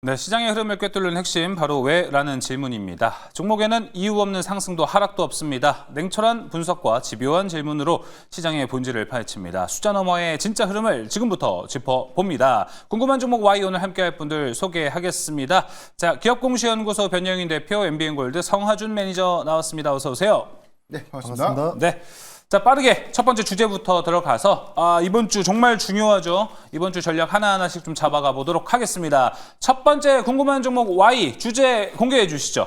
네, 시장의 흐름을 꿰뚫는 핵심 바로 왜라는 질문입니다. 종목에는 이유 없는 상승도 하락도 없습니다. 냉철한 분석과 집요한 질문으로 시장의 본질을 파헤칩니다. 숫자 너머의 진짜 흐름을 지금부터 짚어봅니다. 궁금한 종목 Y 오늘 함께할 분들 소개하겠습니다. 자, 기업공시연구소 변영인 대표, MBN골드 성하준 매니저 나왔습니다. 어서 오세요. 네, 반갑습니다. 네. 자, 빠르게 첫 번째 주제부터 들어가서 이번 주 정말 중요하죠. 이번 주 전략 하나하나씩 좀 잡아가 보도록 하겠습니다. 첫 번째 궁금한 종목 Y 주제 공개해 주시죠.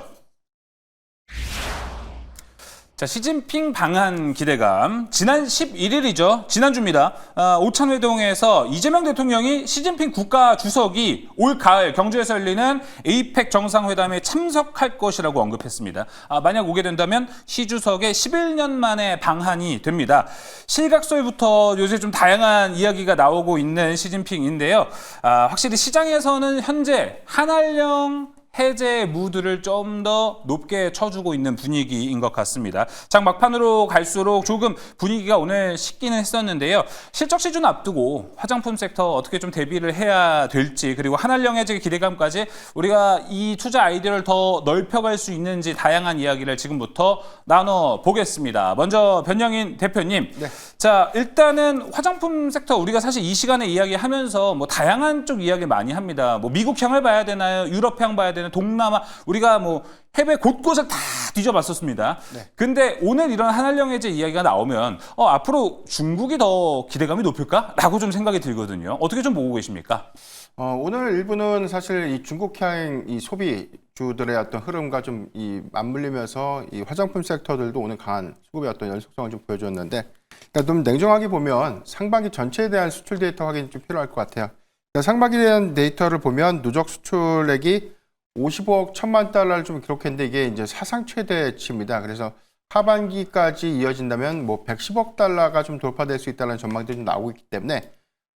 자, 시진핑 방한 기대감. 지난 11일이죠. 지난주입니다. 오찬회동에서 이재명 대통령이 시진핑 국가 주석이 올 가을 경주에서 열리는 에이펙 정상회담에 참석할 것이라고 언급했습니다. 만약 오게 된다면 시 주석의 11년 만에 방한이 됩니다. 실각설부터 요새 좀 다양한 이야기가 나오고 있는 시진핑인데요. 확실히 시장에서는 현재 한알령 해제 무드를 좀 더 높게 쳐주고 있는 분위기인 것 같습니다. 장 막판으로 갈수록 조금 분위기가 오늘 식기는 했었는데요. 실적 시즌 앞두고 화장품 섹터 어떻게 좀 대비를 해야 될지, 그리고 한알령 해제 기대감까지 우리가 이 투자 아이디어를 더 넓혀갈 수 있는지 다양한 이야기를 지금부터 나눠보겠습니다. 먼저 변영인 대표님. 네. 자, 일단은 화장품 섹터 우리가 사실 이 시간에 이야기하면서 뭐 다양한 쪽 이야기 많이 합니다. 뭐 미국향을 봐야 되나요? 유럽향 봐야 되나요? 동남아, 우리가 뭐 해외 곳곳을 다 뒤져봤었습니다. 네. 근데 오늘 이런 한알령 해제 이야기가 나오면 앞으로 중국이 더 기대감이 높을까? 라고 좀 생각이 들거든요. 어떻게 좀 보고 계십니까? 오늘 일부는 사실 이 중국향 이 소비주들의 어떤 흐름과 좀 이 맞물리면서 이 화장품 섹터들도 오늘 강한 수급의 어떤 연속성을 좀 보여줬는데, 그러니까 좀 냉정하게 보면 상반기 전체에 대한 수출 데이터 확인이 좀 필요할 것 같아요. 그러니까 상반기에 대한 데이터를 보면 누적 수출액이 55억 1천만 달러를 좀 기록했는데 이게 이제 사상 최대치입니다. 그래서 하반기까지 이어진다면 뭐 110억 달러가 좀 돌파될 수 있다는 전망들이 좀 나오고 있기 때문에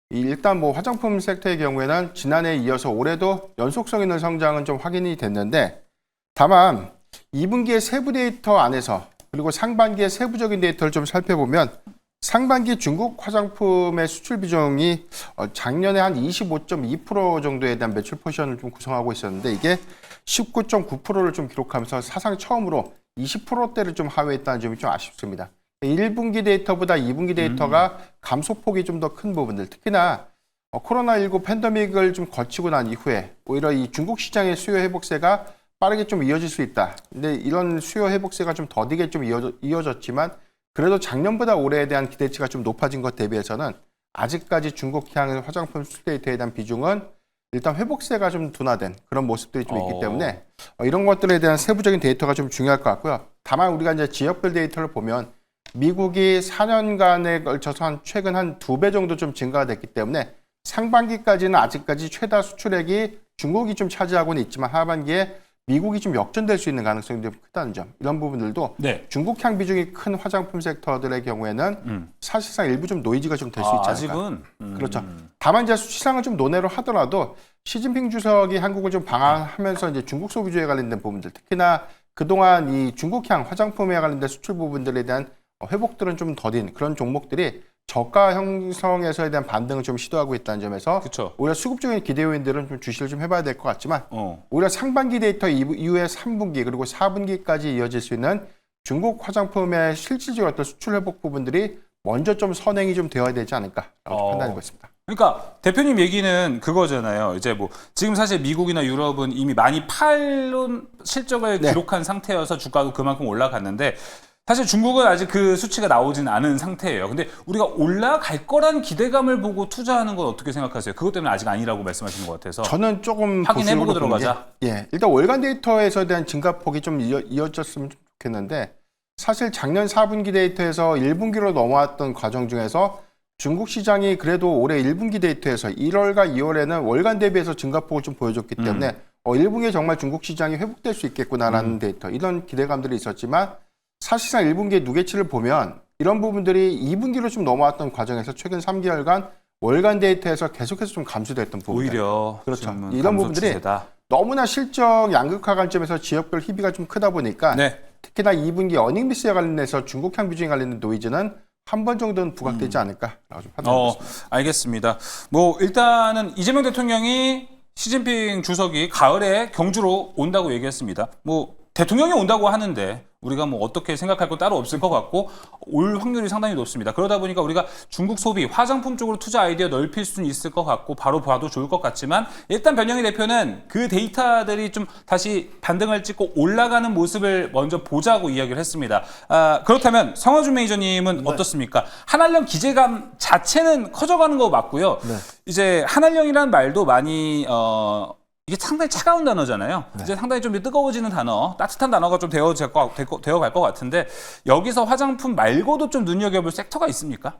일단 뭐 화장품 섹터의 경우에는 지난해에 이어서 올해도 연속성 있는 성장은 좀 확인이 됐는데, 다만 2분기의 세부 데이터 안에서 그리고 상반기의 세부적인 데이터를 좀 살펴보면 상반기 중국 화장품의 수출 비중이 작년에 한 25.2% 정도에 대한 매출 포션을 좀 구성하고 있었는데 이게 19.9%를 좀 기록하면서 사상 처음으로 20%대를 좀 하회했다는 점이 좀 아쉽습니다. 1분기 데이터보다 2분기 데이터가 감소폭이 좀 더 큰 부분들, 특히나 코로나19 팬데믹을 좀 거치고 난 이후에 오히려 이 중국 시장의 수요 회복세가 빠르게 좀 이어질 수 있다. 근데 이런 수요 회복세가 좀 더디게 좀 이어졌지만 그래도 작년보다 올해에 대한 기대치가 좀 높아진 것 대비해서는 아직까지 중국향 화장품 수출 데이터에 대한 비중은 일단 회복세가 좀 둔화된 그런 모습들이 좀 있기 때문에 이런 것들에 대한 세부적인 데이터가 좀 중요할 것 같고요. 다만 우리가 이제 지역별 데이터를 보면 미국이 4년간에 걸쳐서 최근 한 2배 정도 좀 증가가 됐기 때문에 상반기까지는 아직까지 최다 수출액이 중국이 좀 차지하고는 있지만 하반기에 미국이 좀 역전될 수 있는 가능성이 좀 크다는 점, 이런 부분들도 네. 중국향 비중이 큰 화장품 섹터들의 경우에는 사실상 일부 좀 노이즈가 좀 될 수 있지 않을까. 아직은? 그렇죠. 다만 이제 수치상을 좀 논외로 하더라도 시진핑 주석이 한국을 좀 방한하면서 이제 중국 소비주에 관련된 부분들, 특히나 그동안 이 중국향 화장품에 관련된 수출 부분들에 대한 회복들은 좀 더딘 그런 종목들이 저가 형성에서에 대한 반등을 좀 시도하고 있다는 점에서 그쵸. 오히려 수급적인 기대 요인들은 좀 주시를 좀 해봐야 될 것 같지만 오히려 상반기 데이터 이후에 3분기 그리고 4분기까지 이어질 수 있는 중국 화장품의 실질적인 어떤 수출 회복 부분들이 먼저 좀 선행이 좀 되어야 되지 않을까라고 판단하고 있습니다. 그러니까 대표님 얘기는 그거잖아요. 이제 뭐 지금 사실 미국이나 유럽은 이미 많이 팔론 실적을 네. 기록한 상태여서 주가도 그만큼 올라갔는데 사실 중국은 아직 그 수치가 나오진 않은 상태예요. 근데 우리가 올라갈 거란 기대감을 보고 투자하는 건 어떻게 생각하세요? 그것 때문에 아직 아니라고 말씀하시는 것 같아서. 저는 조금 확인해보고 들어가자. 일단 월간 데이터에서 대한 증가폭이 좀 이어졌으면 좋겠는데 사실 작년 4분기 데이터에서 1분기로 넘어왔던 과정 중에서 중국 시장이 그래도 올해 1분기 데이터에서 1월과 2월에는 월간 대비해서 증가폭을 좀 보여줬기 때문에 1분기에 정말 중국 시장이 회복될 수 있겠구나라는 데이터, 이런 기대감들이 있었지만 사실상 1분기의 누계치를 보면 이런 부분들이 2분기로 좀 넘어왔던 과정에서 최근 3개월간 월간 데이터에서 계속해서 좀 감소됐던 부분들. 오히려 그렇죠. 이런 부분들이 추세다. 너무나 실적 양극화 관점에서 지역별 희비가 좀 크다 보니까 네. 특히나 2분기 어닝미스에 관련해서 중국향 비중에 관련된 노이즈는 한 번 정도는 부각되지 않을까라고 좀 판단하고 있습니다. 알겠습니다. 뭐 일단은 이재명 대통령이 시진핑 주석이 가을에 경주로 온다고 얘기했습니다. 뭐 대통령이 온다고 하는데 우리가 뭐 어떻게 생각할 건 따로 없을 것 같고 올 확률이 상당히 높습니다. 그러다 보니까 우리가 중국 소비, 화장품 쪽으로 투자 아이디어 넓힐 수는 있을 것 같고 바로 봐도 좋을 것 같지만 일단 변영희 대표는 그 데이터들이 좀 다시 반등을 찍고 올라가는 모습을 먼저 보자고 이야기를 했습니다. 그렇다면 성화준 매니저님은 어떻습니까? 한한령 기재감 자체는 커져가는 거 맞고요. 이제 한한령이라는 말도 많이 이게 상당히 차가운 단어잖아요. 이제 상당히 좀 뜨거워지는 단어, 따뜻한 단어가 좀 되어갈 것 같은데 여기서 화장품 말고도 좀 눈여겨볼 섹터가 있습니까?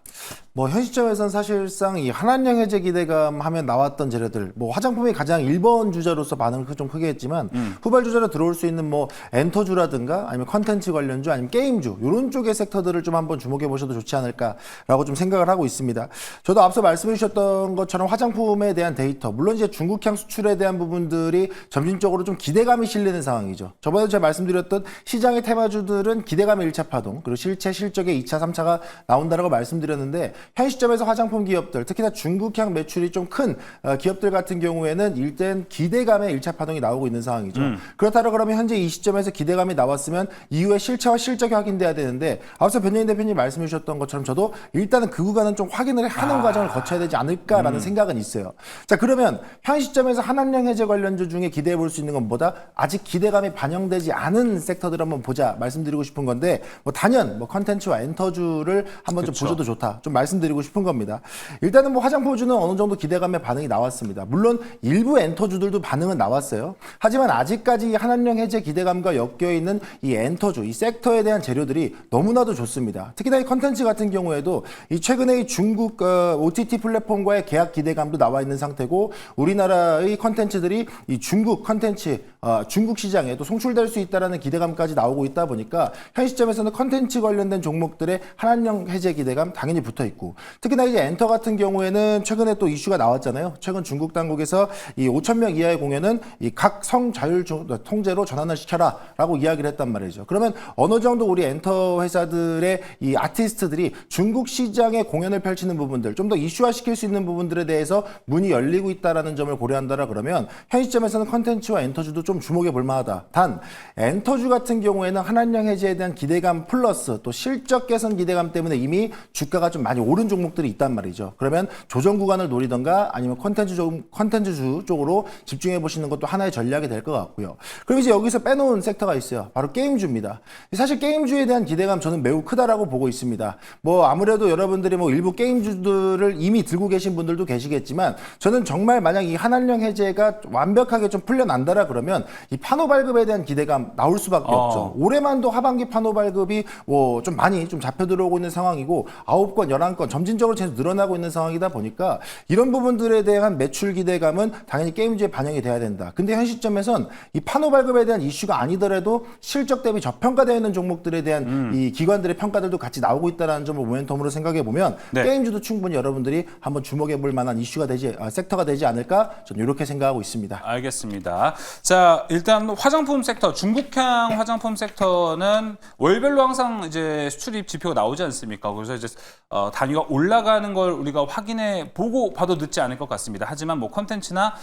뭐 현 시점에서는 사실상 이 한한령 해제 기대감 하면 나왔던 재료들, 뭐 화장품이 가장 1번 주자로서 반응을 좀 크게 했지만 후발 주자로 들어올 수 있는 뭐 엔터주라든가 아니면 컨텐츠 관련주 아니면 게임주 이런 쪽의 섹터들을 좀 한번 주목해 보셔도 좋지 않을까라고 좀 생각을 하고 있습니다. 저도 앞서 말씀해 주셨던 것처럼 화장품에 대한 데이터, 물론 이제 중국향 수출에 대한 부분들이 점진적으로 좀 기대감이 실리는 상황이죠. 저번에 제가 말씀드렸던 시장의 테마주들은 기대감의 1차 파동, 그리고 실체 실적의 2차, 3차가 나온다라고 말씀드렸는데 현 시점에서 화장품 기업들, 특히나 중국향 매출이 좀 큰 기업들 같은 경우에는 일단 기대감의 1차 파동이 나오고 있는 상황이죠. 그렇다고 그러면 현재 이 시점에서 기대감이 나왔으면 이후에 실체와 실적이 확인돼야 되는데 앞서 변영희 대표님 말씀해 주셨던 것처럼 저도 일단은 그 구간은 좀 확인을 하는 과정을 거쳐야 되지 않을까라는 생각은 있어요. 자, 그러면 현 시점에서 한한령 해제 관련주 중에 기대해 볼 수 있는 건 뭐다? 아직 기대감이 반영되지 않은 섹터들 한번 보자 말씀드리고 싶은 건데 뭐 단연 뭐 컨텐츠와 엔터주를 한번 좀 보셔도 좋다 좀 말씀드리고 싶은 겁니다. 일단은 뭐 화장품주는 어느 정도 기대감의 반응이 나왔습니다. 물론 일부 엔터주들도 반응은 나왔어요. 하지만 아직까지 한한령 해제 기대감과 엮여 있는 이 엔터주, 이 섹터에 대한 재료들이 너무나도 좋습니다. 특히나 이 컨텐츠 같은 경우에도 이 최근에 이 중국 OTT 플랫폼과의 계약 기대감도 나와 있는 상태고 우리나라의 컨텐츠들이 이 중국 컨텐츠, 중국 시장에 또 송출될 수 있다는 기대감까지 나오고 있다 보니까 현 시점에서는 컨텐츠 관련된 종목들의 한한령 해제 기대감 당연히 붙어 있고 특히나 이제 엔터 같은 경우에는 최근에 또 이슈가 나왔잖아요. 최근 중국 당국에서 이 5,000명 이하의 공연은 이 각 성 자율 통제로 전환을 시켜라라고 이야기를 했단 말이죠. 그러면 어느 정도 우리 엔터 회사들의 이 아티스트들이 중국 시장에 공연을 펼치는 부분들, 좀 더 이슈화시킬 수 있는 부분들에 대해서 문이 열리고 있다라는 점을 고려한다라 그러면 현 시점에서는 컨텐츠와 엔터주도 좀 주목해 볼 만하다. 단 엔터주 같은 경우에는 한한령 해제에 대한 기대감 플러스 또 실적 개선 기대감 때문에 이미 주가가 좀 많이 오른 종목들이 있단 말이죠. 그러면 조정 구간을 노리던가 아니면 컨텐츠주 쪽으로 집중해 보시는 것도 하나의 전략이 될 것 같고요. 그럼 이제 여기서 빼놓은 섹터가 있어요. 바로 게임주입니다. 사실 게임주에 대한 기대감 저는 매우 크다라고 보고 있습니다. 뭐 아무래도 여러분들이 뭐 일부 게임주들을 이미 들고 계신 분들도 계시겠지만 저는 정말 만약 이 한한령 해제가 완벽하게 좀 풀려난다라 그러면 이 판호 발급에 대한 기대감 나올 수밖에 없죠. 올해만도 하반기 판호 발급이 뭐 좀 많이 좀 잡혀 들어오고 있는 상황이고 9건, 11건 점진적으로 계속 늘어나고 있는 상황이다 보니까 이런 부분들에 대한 매출 기대감은 당연히 게임주에 반영이 돼야 된다. 근데 현 시점에선 이 판호 발급에 대한 이슈가 아니더라도 실적 대비 저평가되어 있는 종목들에 대한 이 기관들의 평가들도 같이 나오고 있다는 점을 모멘텀으로 생각해 보면 게임주도 충분히 여러분들이 한번 주목해 볼 만한 이슈가 섹터가 되지 않을까 저는 이렇게 생각하고 있습니다. 알겠습니다. 자, 일단 화장품 섹터, 중국향 화장품 섹터는 월별로 항상 이제 수출입 지표가 나오지 않습니까? 그래서 이제 단위가 올라가는 걸 우리가 확인해 보고 봐도 늦지 않을 것 같습니다. 하지만 뭐 컨텐츠나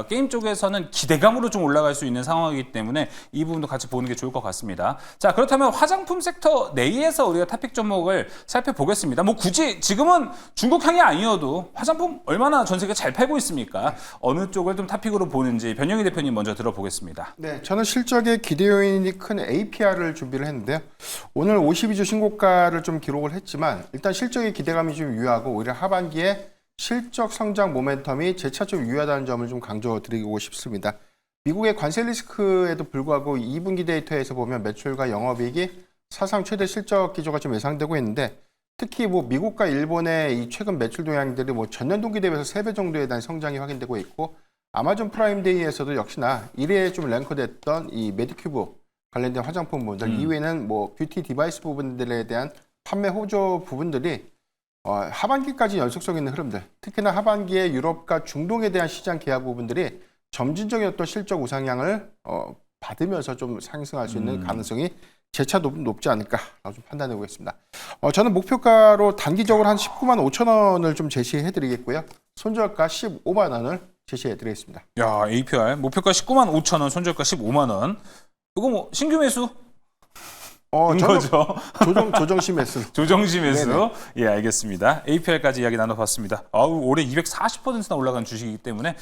게임 쪽에서는 기대감으로 좀 올라갈 수 있는 상황이기 때문에 이 부분도 같이 보는 게 좋을 것 같습니다. 자, 그렇다면 화장품 섹터 내에서 우리가 토픽 종목을 살펴보겠습니다. 뭐 굳이 지금은 중국향이 아니어도 화장품 얼마나 전 세계 잘 팔고 있습니까? 어느 쪽을 좀 토픽으로 보는지 변영희 대표님 먼저 들어보겠습니다. 네, 저는 실적의 기대 요인이 큰 APR을 준비를 했는데요. 오늘 52주 신고가를 좀 기록을 했지만 일단 실적의 기대감이 좀 유효하고 오히려 하반기에 실적 성장 모멘텀이 재차 좀 유효하다는 점을 좀 강조드리고 싶습니다. 미국의 관세 리스크에도 불구하고 2분기 데이터에서 보면 매출과 영업이익이 사상 최대 실적 기조가 좀 예상되고 있는데 특히 뭐 미국과 일본의 이 최근 매출 동향들이 뭐 전년 동기 대비해서 3배 정도에 대한 성장이 확인되고 있고 아마존 프라임데이에서도 역시나 1위에 좀 랭크됐던 이 메디큐브 관련된 화장품 부분들 이외에는 뭐 뷰티 디바이스 부분들에 대한 판매 호조 부분들이 하반기까지 연속성 있는 흐름들, 특히나 하반기에 유럽과 중동에 대한 시장 계약 부분들이 점진적인 어떤 실적 우상향을 받으면서 좀 상승할 수 있는 가능성이 재차 높지 않을까라고 좀 판단해 보겠습니다. 저는 목표가로 단기적으로 한 19만 5천 원을 좀 제시해 드리겠고요. 손절가 15만 원을 제시해드리겠습니다. 야, APR 목표가 19만 5천 원, 손절가 15만 원. 이거 뭐 신규 매수? 인 저는 거죠. 조정시 매수. 조정시 매수. 네네. 예, 알겠습니다. APR까지 이야기 나눠봤습니다. 올해 240%나 올라간 주식이기 때문에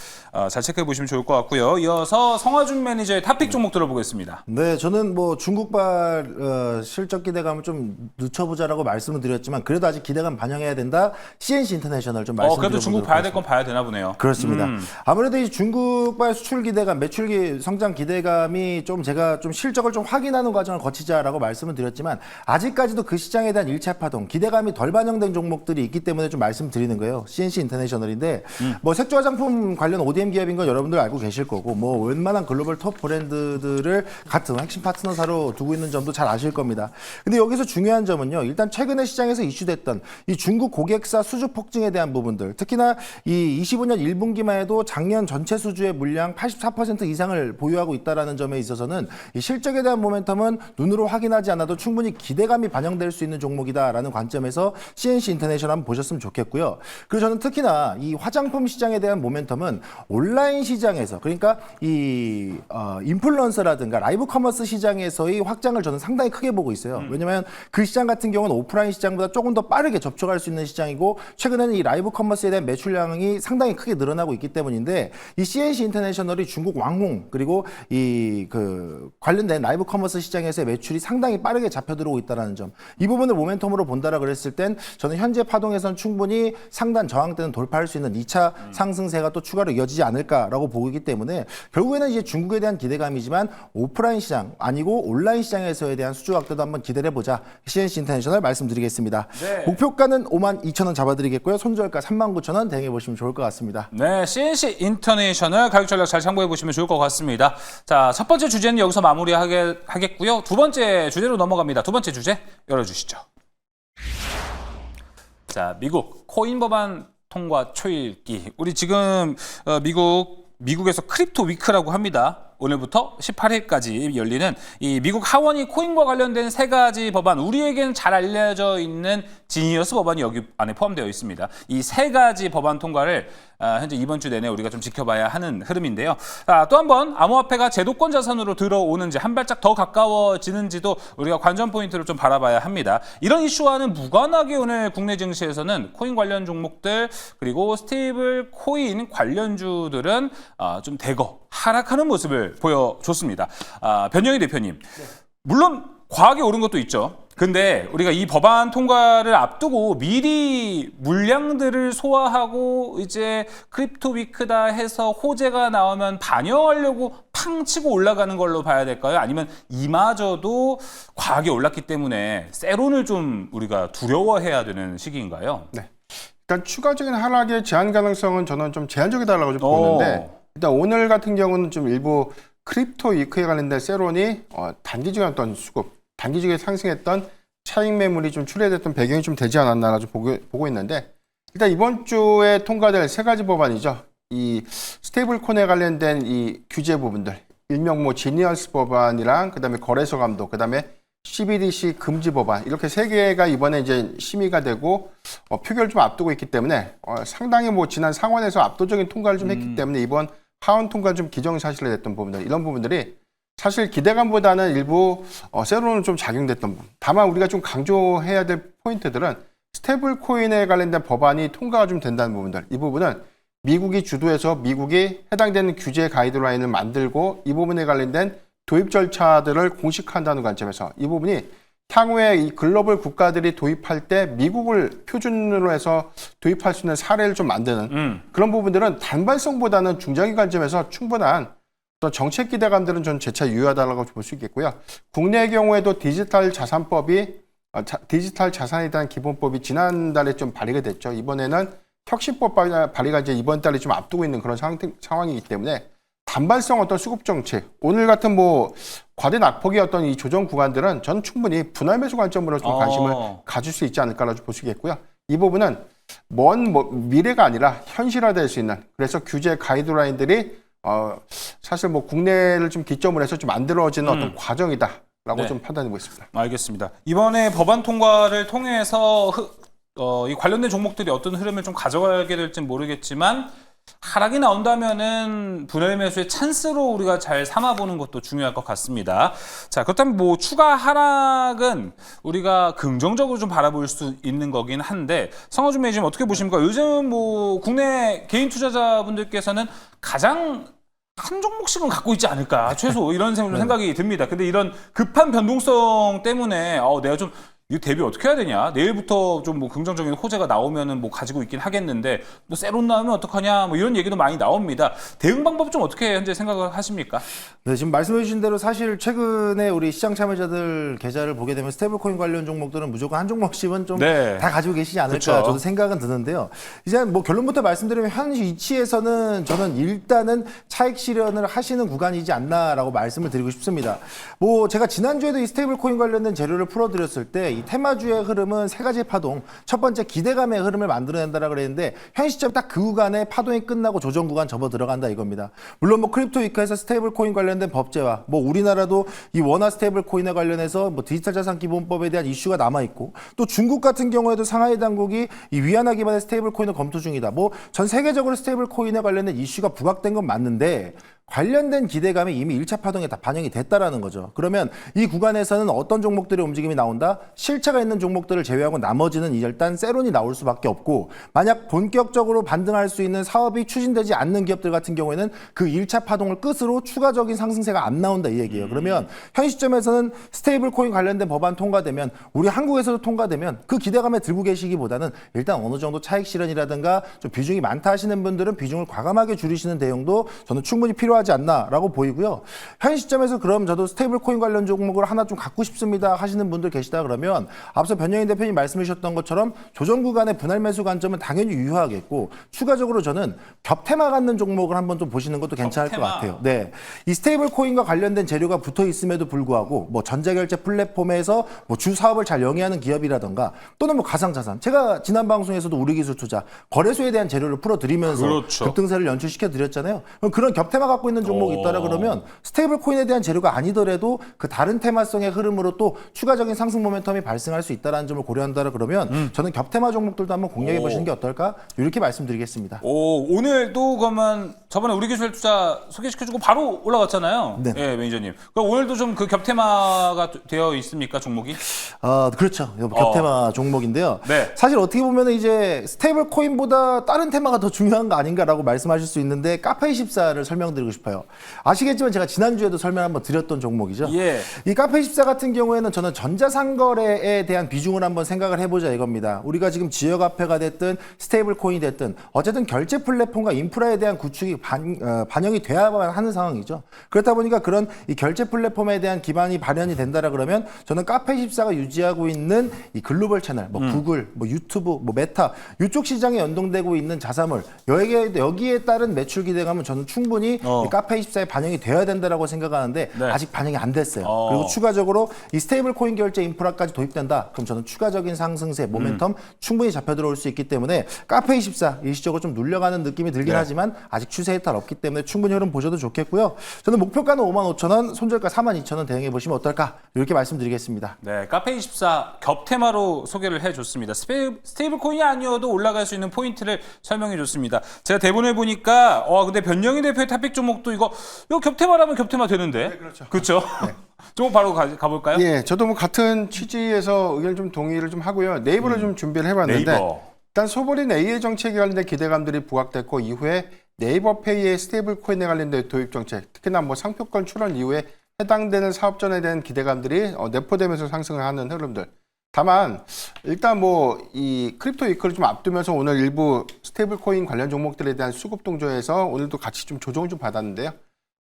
잘 체크해 보시면 좋을 것 같고요. 이어서 성화준 매니저의 탑픽 종목 들어보겠습니다. 네, 저는 뭐 중국발 실적 기대감을 좀 늦춰보자라고 말씀을 드렸지만 그래도 아직 기대감 반영해야 된다. CNC 인터내셔널 좀 말씀드려보도록 그래도 중국 봐야 될 건 봐야 되나 보네요. 그렇습니다. 아무래도 이 중국발 수출 기대감, 매출 성장 기대감이 좀 제가 좀 실적을 좀 확인하는 과정을 거치자라고 말씀을 드렸지만 아직까지도 그 시장에 대한 1차 파동, 기대감이 덜 반영된 종목들이 있기 때문에 좀 말씀드리는 거예요. CNC 인터내셔널인데 뭐 색조 화장품 관련 ODM 기업인 건 여러분들 알고 계실 거고 뭐 웬만한 글로벌 톱 브랜드들을 같은 핵심 파트너사로 두고 있는 점도 잘 아실 겁니다. 근데 여기서 중요한 점은요. 일단 최근에 시장에서 이슈됐던 이 중국 고객사 수주 폭증에 대한 부분들, 특히나 이 25년 1분기만 해도 작년 전체 수주의 물량 84% 이상을 보유하고 있다라는 점에 있어서는 이 실적에 대한 모멘텀은 눈으로 확인하지 않아도 충분히 기대감이 반영될 수 있는 종목이다라는 관점에서 CNC 인터내셔널 한번 보셨으면 좋겠고요. 그리고 저는 특히나 이 화장품 시장에 대한 모멘텀은 온라인 시장에서 그러니까 이 인플루언서라든가 라이브 커머스 시장에서의 확장을 저는 상당히 크게 보고 있어요. 왜냐하면 그 시장 같은 경우는 오프라인 시장보다 조금 더 빠르게 접촉할 수 있는 시장이고 최근에는 이 라이브 커머스에 대한 매출량이 상당히 크게 늘어나고 있기 때문인데 이 CNC 인터내셔널이 중국 왕홍 그리고 이 그 관련된 라이브 커머스 시장에서의 매출이 상당히 빠르게 잡혀 들어오고 있다는 점. 이 부분을 모멘텀으로 본다라 그랬을 땐 저는 현재 파동에선 충분히 상단 저항대는 돌파할 수 있는 2차 상승세가 또 추가로 이어지지 않을까라고 보고 있기 때문에 결국에는 이제 중국에 대한 기대감이지만 오프라인 시장 아니고 온라인 시장에서에 대한 수주 확대도 한번 기대를 해보자. CNC 인터내셔널 말씀드리겠습니다. 네. 목표가는 52,000원 잡아드리겠고요. 손절가 39,000원 대응해 보시면 좋을 것 같습니다. 네, CNC 인터내셔널 가격 전략 잘 참고해 보시면 좋을 것 같습니다. 자, 첫 번째 주제는 여기서 마무리하겠고요. 두 번째 주제로 넘어갑니다. 두 번째 주제 열어주시죠. 자, 미국 코인 법안 통과 초읽기. 우리 지금 미국에서 크립토 위크라고 합니다. 오늘부터 18일까지 열리는 이 미국 하원이 코인과 관련된 세 가지 법안, 우리에게는 잘 알려져 있는 지니어스 법안이 여기 안에 포함되어 있습니다. 이 세 가지 법안 통과를 현재 이번 주 내내 우리가 좀 지켜봐야 하는 흐름인데요. 또 한 번 암호화폐가 제도권 자산으로 들어오는지 한 발짝 더 가까워지는지도 우리가 관전 포인트를 좀 바라봐야 합니다. 이런 이슈와는 무관하게 오늘 국내 증시에서는 코인 관련 종목들 그리고 스테이블 코인 관련주들은 좀 대거 하락하는 모습을 보여줬습니다. 변영희 대표님, 물론 과하게 오른 것도 있죠. 근데 우리가 이 법안 통과를 앞두고 미리 물량들을 소화하고 이제 크립토 위크다 해서 호재가 나오면 반영하려고 팡 치고 올라가는 걸로 봐야 될까요? 아니면 이마저도 과하게 올랐기 때문에 세론을 좀 우리가 두려워해야 되는 시기인가요? 네. 일단 추가적인 하락의 제한 가능성은 저는 좀 제한적이다라고 좀 보는데 일단 오늘 같은 경우는 좀 일부 크립토 위크에 관련된 세론이 단기적인 어떤 수급, 단기적인 상승했던 차익 매물이 좀 출회됐던 배경이 좀 되지 않았나 좀 보고 있는데 일단 이번 주에 통과될 세 가지 법안이죠. 이 스테이블 코인에 관련된 이 규제 부분들, 일명 뭐 지니어스 법안이랑 그다음에 거래소 감독, 그다음에 CBDC 금지 법안 이렇게 세 개가 이번에 이제 심의가 되고 표결을 좀 앞두고 있기 때문에 상당히 뭐 지난 상원에서 압도적인 통과를 좀 했기 때문에 이번 하원 통과 좀 기정사실화 됐던 부분들 이런 부분들이 사실 기대감보다는 일부 세로는 좀 작용됐던 부분. 다만 우리가 좀 강조해야 될 포인트들은 스테이블 코인에 관련된 법안이 통과가 좀 된다는 부분들. 이 부분은 미국이 주도해서 미국이 해당되는 규제 가이드라인을 만들고 이 부분에 관련된 도입 절차들을 공식화한다는 관점에서 이 부분이 향후에 이 글로벌 국가들이 도입할 때 미국을 표준으로 해서 도입할 수 있는 사례를 좀 만드는 그런 부분들은 단발성보다는 중장기 관점에서 충분한 또 정책 기대감들은 전 재차 유효하다고 볼 수 있겠고요. 국내의 경우에도 디지털 자산법이 디지털 자산에 대한 기본법이 지난달에 좀 발의가 됐죠. 이번에는 혁신법 발의가 이제 이번 달에 좀 앞두고 있는 그런 상황이기 때문에 단발성 어떤 수급 정책, 오늘 같은 뭐 과대 낙폭의 어떤 이 조정 구간들은 저는 충분히 분할 매수 관점으로 좀 관심을 가질 수 있지 않을까라고 볼 수 있겠고요. 이 부분은 먼 미래가 아니라 현실화될 수 있는 그래서 규제 가이드라인들이 사실 뭐 국내를 좀 기점으로 해서 좀 만들어지는 어떤 과정이다라고 좀 판단하고 있습니다. 알겠습니다. 이번에 법안 통과를 통해서 이 관련된 종목들이 어떤 흐름을 좀 가져가게 될지는 모르겠지만 하락이 나온다면은 분할 매수의 찬스로 우리가 잘 삼아보는 것도 중요할 것 같습니다. 자, 그렇다면 뭐 추가 하락은 우리가 긍정적으로 좀 바라볼 수 있는 거긴 한데 성호준 매니저님 어떻게 보십니까? 요즘 뭐 국내 개인 투자자분들께서는 가장 한 종목씩은 갖고 있지 않을까 최소 이런 생각이 듭니다. 근데 이런 급한 변동성 때문에 내가 좀 이거 대비 어떻게 해야 되냐? 내일부터 좀 뭐 긍정적인 호재가 나오면은 뭐 가지고 있긴 하겠는데 또 세론 나오면 어떡하냐? 뭐 이런 얘기도 많이 나옵니다. 대응 방법 좀 어떻게 현재 생각을 하십니까? 네, 지금 말씀해 주신 대로 사실 최근에 우리 시장 참여자들 계좌를 보게 되면 스테이블코인 관련 종목들은 무조건 한 종목씩은 좀 다 가지고 계시지 않을까 그쵸. 저도 생각은 드는데요. 이제 뭐 결론부터 말씀드리면 현 위치에서는 저는 일단은 차익 실현을 하시는 구간이지 않나라고 말씀을 드리고 싶습니다. 뭐 제가 지난주에도 이 스테이블코인 관련된 재료를 풀어드렸을 때 이 테마주의 흐름은 세 가지 파동, 첫 번째 기대감의 흐름을 만들어낸다라고 그랬는데 현 시점 딱 그 구간에 파동이 끝나고 조정 구간 접어 들어간다 이겁니다. 물론 뭐 크립토 위크에서 스테이블 코인 관련된 법제화, 뭐 우리나라도 이 원화 스테이블 코인에 관련해서 뭐 디지털 자산 기본법에 대한 이슈가 남아 있고 또 중국 같은 경우에도 상하이 당국이 이 위안화 기반의 스테이블 코인을 검토 중이다. 뭐 전 세계적으로 스테이블 코인에 관련된 이슈가 부각된 건 맞는데 관련된 기대감이 이미 1차 파동에 다 반영이 됐다라는 거죠. 그러면 이 구간에서는 어떤 종목들의 움직임이 나온다? 실체가 있는 종목들을 제외하고 나머지는 일단 세론이 나올 수밖에 없고 만약 본격적으로 반등할 수 있는 사업이 추진되지 않는 기업들 같은 경우에는 그 1차 파동을 끝으로 추가적인 상승세가 안 나온다 이 얘기예요. 그러면 현 시점에서는 스테이블 코인 관련된 법안 통과되면 우리 한국에서도 통과되면 그 기대감에 들고 계시기보다는 일단 어느 정도 차익 실현이라든가 좀 비중이 많다 하시는 분들은 비중을 과감하게 줄이시는 대응도 저는 충분히 필요하지 않나라고 보이고요. 현 시점에서 그럼 저도 스테이블 코인 관련 종목을 하나 좀 갖고 싶습니다 하시는 분들 계시다 그러면 앞서 변영인 대표님 말씀해 주셨던 것처럼 조정 구간의 분할 매수 관점은 당연히 유효하겠고 추가적으로 저는 겹테마 갖는 종목을 한번 좀 보시는 것도 괜찮을 것 같아요. 네, 이 스테이블 코인과 관련된 재료가 붙어 있음에도 불구하고 뭐 전자결제 플랫폼에서 뭐 주 사업을 잘 영위하는 기업이라던가 또는 뭐 가상자산 제가 지난 방송에서도 우리기술투자 거래소에 대한 재료를 풀어드리면서 그렇죠. 급등세를 연출시켜 드렸잖아요. 그런 겹테마 갖고 있는 종목이 있다라 그러면 스테이블 코인에 대한 재료가 아니더라도 그 다른 테마성의 흐름으로 또 추가적인 상승 모멘텀이 발생할 수 있다는 점을 고려한다라 그러면 저는 겹테마 종목들도 한번 공략해 보시는 게 어떨까 이렇게 말씀드리겠습니다. 오늘도 그러면 저번에 우리 기술 투자 소개시켜주고 바로 올라갔잖아요. 네. 예, 매니저님. 그럼 오늘도 좀 그 겹테마가 되어 있습니까 종목이? 그렇죠. 겹테마 종목인데요. 네. 사실 어떻게 보면 이제 스테이블 코인보다 다른 테마가 더 중요한 거 아닌가라고 말씀하실 수 있는데 카페24를 설명드리고 싶어요. 아시겠지만 제가 지난주에도 설명 한번 드렸던 종목이죠. 예. 이 카페24 같은 경우에는 저는 전자상거래에 대한 비중을 한번 생각을 해보자 이겁니다. 우리가 지금 지역화폐가 됐든 스테이블 코인이 됐든 어쨌든 결제 플랫폼과 인프라에 대한 구축이 반영이 돼야만 하는 상황이죠. 그렇다 보니까 그런 이 결제 플랫폼에 대한 기반이 발현이 된다라 그러면 저는 카페24가 유지하고 있는 이 글로벌 채널, 뭐 구글, 뭐 유튜브, 뭐 메타 이쪽 시장에 연동되고 있는 자사물 여기에 따른 매출 기대감은 저는 충분히 이 카페24에 반영이 되어야 된다라고 생각하는데 네. 아직 반영이 안 됐어요. 그리고 추가적으로 이 스테이블 코인 결제 인프라까지 도입된다. 그럼 저는 추가적인 상승세 모멘텀 충분히 잡혀 들어올 수 있기 때문에 카페24 일시적으로 좀 눌려가는 느낌이 들긴 하지만 아직 추세에 따라 없기 때문에 충분히 흐름 보셔도 좋겠고요. 저는 목표가는 55,000원, 손절가 42,000원 대응해 보시면 어떨까 이렇게 말씀드리겠습니다. 네, 카페24 겹테마로 소개를 해줬습니다. 스테이블 코인이 아니어도 올라갈 수 있는 포인트를 설명해줬습니다. 제가 대본을 보니까 근데 변영희 대표의 탑픽 종목도 이거 겹테마라면 겹테마 되는데. 네, 그렇죠. 그렇죠? 네. 좀 바로 가볼까요? 예, 저도 뭐 같은 취지에서 의견 좀 동의를 좀 하고요. 네이버를 좀 준비를 해봤는데 네이버. 일단 소버린 AI 정책에 관련된 기대감들이 부각됐고 이후에 네이버페이의 스테이블 코인에 관련된 도입 정책, 특히나 뭐 상표권 출원 이후에 해당되는 사업전에 대한 기대감들이 내포되면서 상승을 하는 흐름들. 다만 일단 뭐 이 크립토 위크를 좀 앞두면서 오늘 일부 스테이블 코인 관련 종목들에 대한 수급 동조에서 오늘도 같이 좀 조정을 좀 받았는데요.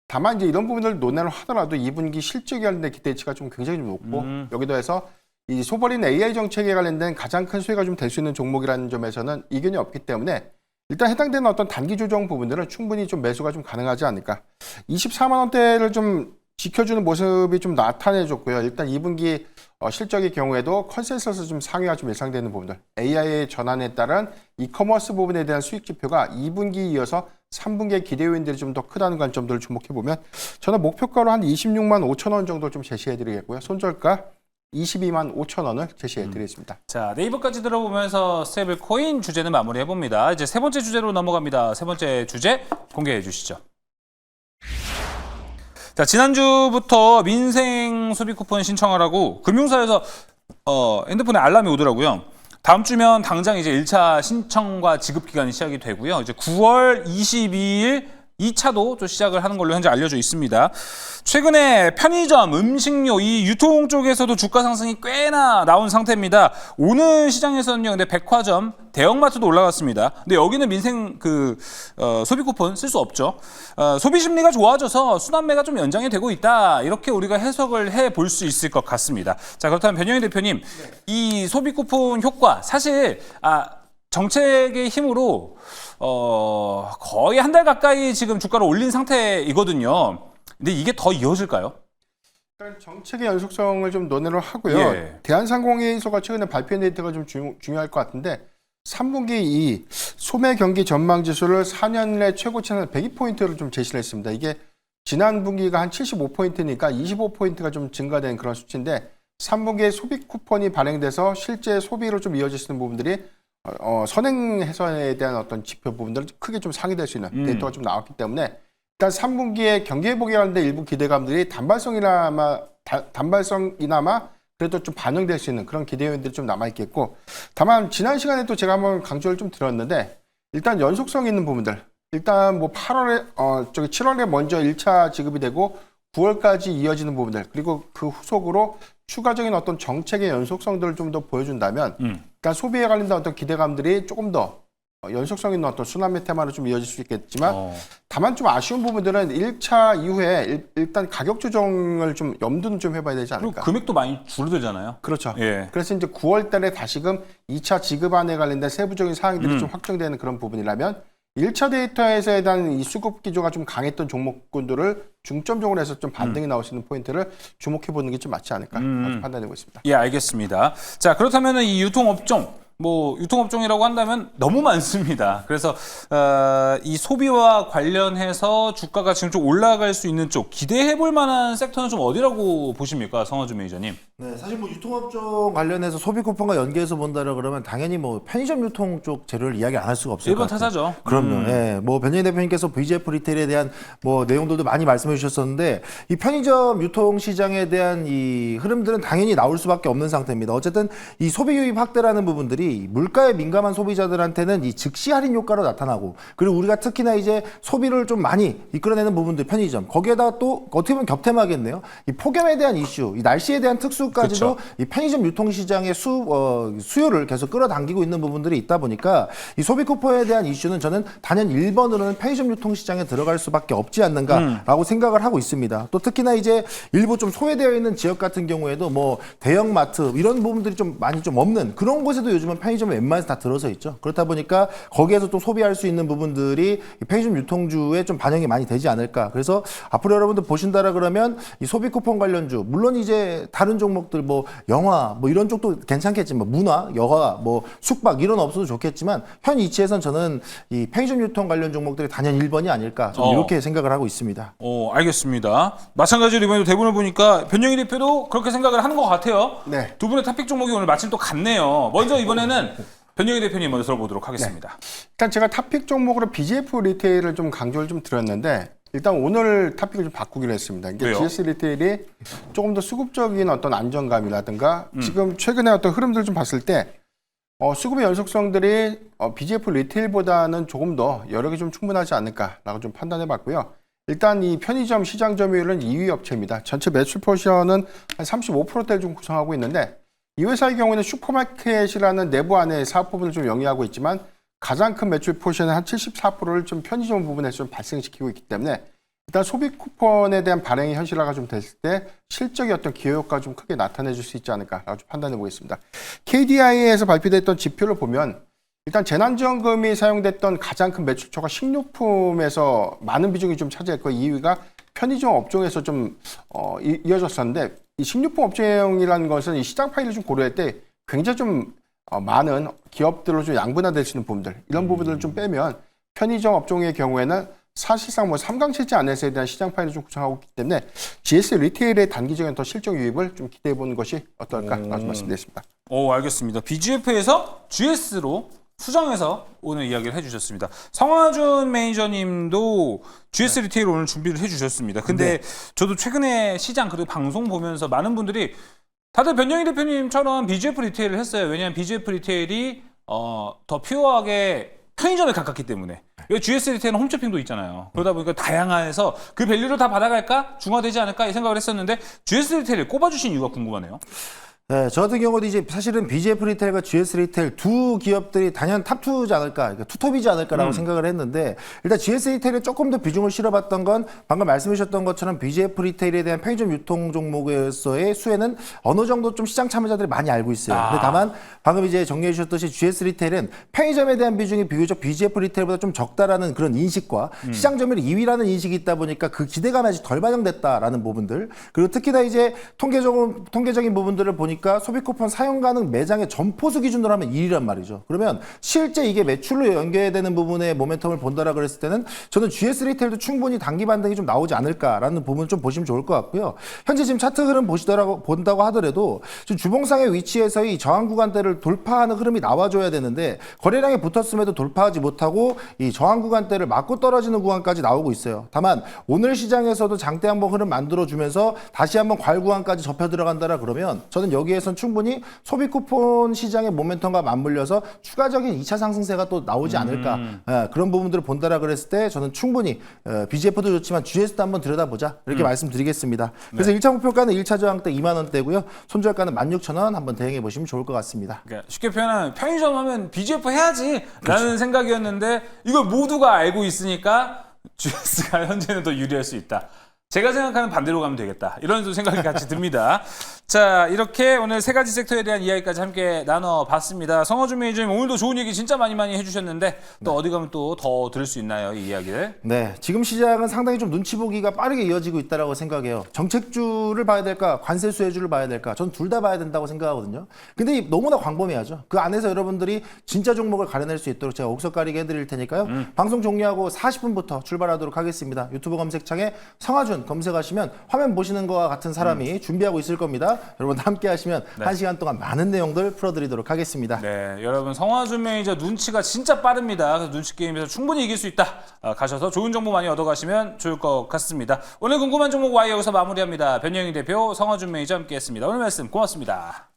다만 이제 이런 부분을 논의를 하더라도 2분기 실적에 관련된 기대치가 좀 굉장히 좀 높고 여기도 해서 이 소버린 AI 정책에 관련된 가장 큰 수혜가 좀 될 수 있는 종목이라는 점에서는 이견이 없기 때문에 일단 해당되는 어떤 단기 조정 부분들은 충분히 좀 매수가 좀 가능하지 않을까. 24만 원대를 좀 지켜주는 모습이 좀 나타내줬고요. 일단 2분기 실적의 경우에도 컨센서스 좀 상위가 좀 예상되는 부분들, AI의 전환에 따른 이커머스 부분에 대한 수익 지표가 2분기 이어서 3분기의 기대 요인들이 좀 더 크다는 관점들을 주목해 보면 저는 목표가로 한 26만 5천 원 정도 좀 제시해 드리겠고요. 손절가 22만 5천 원을 제시해 드리겠습니다. 자, 네이버까지 들어보면서 스테이블 코인 주제는 마무리해 봅니다. 이제 세 번째 주제로 넘어갑니다. 세 번째 주제 공개해 주시죠. 자, 지난주부터 민생 소비 쿠폰 신청하라고 금융사에서 핸드폰에 알람이 오더라고요. 다음 주면 당장 이제 1차 신청과 지급 기간이 시작이 되고요. 이제 9월 22일 2차도 또 시작을 하는 걸로 현재 알려져 있습니다. 최근에 편의점, 음식료, 이 유통 쪽에서도 주가 상승이 꽤나 나온 상태입니다. 오늘 시장에서는요, 근데 백화점, 대형마트도 올라갔습니다. 근데 여기는 민생 소비 쿠폰 쓸 수 없죠. 소비 심리가 좋아져서 순환매가 좀 연장이 되고 있다. 이렇게 우리가 해석을 해 볼 수 있을 것 같습니다. 자, 그렇다면 변영희 대표님, 이 소비 쿠폰 효과 사실 정책의 힘으로 거의 한 달 가까이 지금 주가를 올린 상태이거든요. 근데 이게 더 이어질까요? 일단 정책의 연속성을 좀 논의를 하고요. 예. 대한상공회의소가 최근에 발표한 데이터가 좀 중요할 것 같은데 3분기 이 소매 경기 전망 지수를 4년 내 최고치는 102포인트를 좀 제시를 했습니다. 이게 지난 분기가 한 75포인트니까 25포인트가 좀 증가된 그런 수치인데 3분기에 소비 쿠폰이 발행돼서 실제 소비로 좀 이어질 수 있는 부분들이 선행 해소에 대한 어떤 지표 부분들은 크게 좀 상회될 수 있는 데이터가 좀 나왔기 때문에 일단 3분기에 경기 회복에 관련된 일부 기대감들이 단발성이나마 그래도 좀 반영될 수 있는 그런 기대 요인들이 좀 남아있겠고, 다만 지난 시간에 또 제가 한번 강조를 좀 드렸는데 일단 연속성 있는 부분들, 일단 뭐 7월에 먼저 1차 지급이 되고 9월까지 이어지는 부분들, 그리고 그 후속으로 추가적인 어떤 정책의 연속성들을 좀 더 보여준다면 그러니까 소비에 관련된 어떤 기대감들이 조금 더 연속성 있는 어떤 순환매 테마로 좀 이어질 수 있겠지만 다만 좀 아쉬운 부분들은 1차 이후에 일단 가격 조정을 좀 염두는 좀 해봐야 되지 그리고 않을까. 금액도 많이 줄어들잖아요. 그렇죠. 예. 그래서 이제 9월 달에 다시금 2차 지급안에 관련된 세부적인 사항들이 좀 확정되는 그런 부분이라면 1차 데이터에서에 대한 이 수급 기조가 좀 강했던 종목군들을 중점적으로 해서 좀 반등이 나올 수 있는 포인트를 주목해 보는 게 좀 맞지 않을까 판단하고 있습니다. 예, 알겠습니다. 자, 그렇다면 이 유통업종, 유통업종이라고 한다면 너무 많습니다. 그래서 이 소비와 관련해서 주가가 지금 좀 올라갈 수 있는 쪽, 기대해 볼 만한 섹터는 좀 어디라고 보십니까, 성화주 매니저님? 네, 사실 뭐 유통업종 관련해서 소비 쿠폰과 연계해서 본다라 그러면 당연히 뭐 편의점 유통 쪽 재료를 이야기 안 할 수가 없을 것 1번 같아요. 타사죠. 그럼요. 예. 뭐 변진희 대표님께서 VGF 리테일에 대한 뭐 내용들도 많이 말씀해 주셨었는데 이 편의점 유통 시장에 대한 이 흐름들은 당연히 나올 수밖에 없는 상태입니다. 어쨌든 이 소비 유입 확대라는 부분들이 물가에 민감한 소비자들한테는 이 즉시 할인 효과로 나타나고, 그리고 우리가 특히나 이제 소비를 좀 많이 이끌어내는 부분들 편의점, 거기에다 또 어떻게 보면 겹템하겠네요. 이 폭염에 대한 이슈, 이 날씨에 대한 특수까지도 그쵸. 이 편의점 유통 시장의 수요를 계속 끌어당기고 있는 부분들이 있다 보니까 이 소비 쿠폰에 대한 이슈는 저는 단연 1번으로는 편의점 유통 시장에 들어갈 수밖에 없지 않는가라고 생각을 하고 있습니다. 또 특히나 이제 일부 좀 소외되어 있는 지역 같은 경우에도 뭐 대형마트 이런 부분들이 좀 많이 좀 없는 그런 곳에도 요즘은 편의점이 웬만해서 다 들어서 있죠. 그렇다 보니까 거기에서 또 소비할 수 있는 부분들이 이 편의점 유통주에 좀 반영이 많이 되지 않을까. 그래서 앞으로 여러분들 보신다라 그러면 이 소비 쿠폰 관련주, 물론 이제 다른 종목들 뭐 영화 뭐 이런 쪽도 괜찮겠지만 문화, 여가, 뭐 숙박 이런 없어도 좋겠지만 현 이치에선 저는 이 편의점 유통 관련 종목들이 단연 1번이 아닐까 저는 이렇게 생각을 하고 있습니다. 알겠습니다. 마찬가지로 이번에도 대본을 보니까 변영희 대표도 그렇게 생각을 하는 것 같아요. 네. 두 분의 탑픽 종목이 오늘 마침 또 같네요. 먼저 이번에는 변영희 대표님 먼저 들어보도록 하겠습니다. 일단 제가 탑픽 종목으로 BGF 리테일을 좀 강조를 좀 드렸는데 일단 오늘 탑픽을 좀 바꾸기로 했습니다. 이게 왜요? GS 리테일이 조금 더 수급적인 어떤 안정감이라든가 지금 최근에 어떤 흐름들을 좀 봤을 때 수급의 연속성들이 BGF 리테일보다는 조금 더 여력이 좀 충분하지 않을까라고 좀 판단해 봤고요. 일단 이 편의점 시장 점유율은 2위 업체입니다. 전체 매출 포션은 한 35%대를 좀 구성하고 있는데 이 회사의 경우에는 슈퍼마켓이라는 내부 안에 사업 부분을 좀 영위하고 있지만 가장 큰 매출 포션의 한 74%를 좀 편의점 부분에서 좀 발생시키고 있기 때문에 일단 소비 쿠폰에 대한 발행이 현실화가 좀 됐을 때 실적의 어떤 기여 효과가 좀 크게 나타내 줄 수 있지 않을까라고 좀 판단해 보겠습니다. KDI에서 발표됐던 지표를 보면 일단 재난지원금이 사용됐던 가장 큰 매출처가 식료품에서 많은 비중이 좀 차지했고 2위가 편의점 업종에서 좀 이어졌었는데 이 식료품 업종이라는 것은 이 시장 파일을 좀 고려할 때 굉장히 좀 많은 기업들로 좀 양분화될 수 있는 부분들 이런 부분들을 좀 빼면 편의점 업종의 경우에는 사실상 뭐 3강 실제 안에서에 대한 시장 파일을 좀 구성하고 있기 때문에 GS 리테일의 단기적인 더 실적 유입을 좀 기대해 보는 것이 어떨까 말씀드리겠습니다. 오, 알겠습니다. BGF에서 GS로 수정해서 오늘 이야기를 해주셨습니다. 성화준 매니저님도 GS 리테일 오늘 준비를 해주셨습니다. 근데 저도 최근에 시장 그리고 방송 보면서 많은 분들이 다들 변영희 대표님처럼 BGF 리테일을 했어요. 왜냐하면 BGF 리테일이 더 퓨어하게 편의점에 가깝기 때문에. 왜 GS 리테일은 홈쇼핑도 있잖아요. 그러다 보니까 다양해서 그 밸류를 다 받아갈까? 중화되지 않을까? 이 생각을 했었는데 GS 리테일을 꼽아주신 이유가 궁금하네요. 네, 저 같은 경우도 이제 사실은 BGF 리테일과 GS 리테일 두 기업들이 단연 탑2지 않을까, 그러니까 투톱이지 않을까라고 생각을 했는데, 일단 GS 리테일에 조금 더 비중을 실어봤던 건 방금 말씀해 주셨던 것처럼 BGF 리테일에 대한 편의점 유통 종목에서의 수혜는 어느 정도 좀 시장 참여자들이 많이 알고 있어요. 근데 다만 방금 이제 정리해 주셨듯이 GS 리테일은 편의점에 대한 비중이 비교적 BGF 리테일보다 좀 적다라는 그런 인식과 시장 점유율 2위라는 인식이 있다 보니까 그 기대감이 아직 덜 반영됐다라는 부분들, 그리고 특히나 이제 통계적인 부분들을 보니까 소비 쿠폰 사용 가능 매장의 점포수 기준으로 하면 1위란 말이죠. 그러면 실제 이게 매출로 연계되는 부분의 모멘텀을 본다라 그랬을 때는 저는 GS 리테일도 충분히 단기 반등이 좀 나오지 않을까라는 부분 좀 보시면 좋을 것 같고요. 현재 지금 차트 흐름 본다고 하더라도 지금 주봉상의 위치에서 이 저항 구간대를 돌파하는 흐름이 나와줘야 되는데 거래량이 붙었음에도 돌파하지 못하고 이 저항 구간대를 맞고 떨어지는 구간까지 나오고 있어요. 다만 오늘 시장에서도 장대 한번 흐름 만들어주면서 다시 한번 과열 구간까지 접혀 들어간다라 그러면 저는 여기에선 충분히 소비 쿠폰 시장의 모멘텀과 맞물려서 추가적인 2차 상승세가 또 나오지 않을까. 그런 부분들을 본다라 그랬을 때 저는 충분히 BGF도 좋지만 GS도 한번 들여다보자 이렇게 말씀드리겠습니다. 그래서 1차 목표가는 1차 저항대 2만 원대고요. 손절가는 16,000원 한번 대응해 보시면 좋을 것 같습니다. 그러니까 쉽게 표현하면 편의점 하면 BGF 해야지 라는 생각이었는데 이걸 모두가 알고 있으니까 GS가 현재는 더 유리할 수 있다. 제가 생각하는 반대로 가면 되겠다. 이런 생각이 같이 듭니다. 자, 이렇게 오늘 세 가지 섹터에 대한 이야기까지 함께 나눠봤습니다. 성화준 매니저님 오늘도 좋은 얘기 진짜 많이 해주셨는데 또 어디 가면 또 더 들을 수 있나요? 이 이야기를. 네, 지금 시장은 상당히 좀 눈치 보기가 빠르게 이어지고 있다고 생각해요. 정책주를 봐야 될까, 관세 수혜주를 봐야 될까, 전 둘 다 봐야 된다고 생각하거든요. 근데 너무나 광범위하죠. 그 안에서 여러분들이 진짜 종목을 가려낼 수 있도록 제가 옥석 가리게 해드릴 테니까요. 방송 종료하고 40분부터 출발하도록 하겠습니다. 유튜브 검색창에 성화준 검색하시면 화면 보시는 것과 같은 사람이 준비하고 있을 겁니다. 여러분 함께 하시면 1시간 동안 많은 내용들 풀어드리도록 하겠습니다. 네, 여러분 성화준 매니저 눈치가 진짜 빠릅니다. 그래서 눈치 게임에서 충분히 이길 수 있다. 가셔서 좋은 정보 많이 얻어가시면 좋을 것 같습니다. 오늘 궁금한 종목 Y 여기서 마무리합니다. 변영희 대표, 성화준 매니저 함께했습니다. 오늘 말씀 고맙습니다.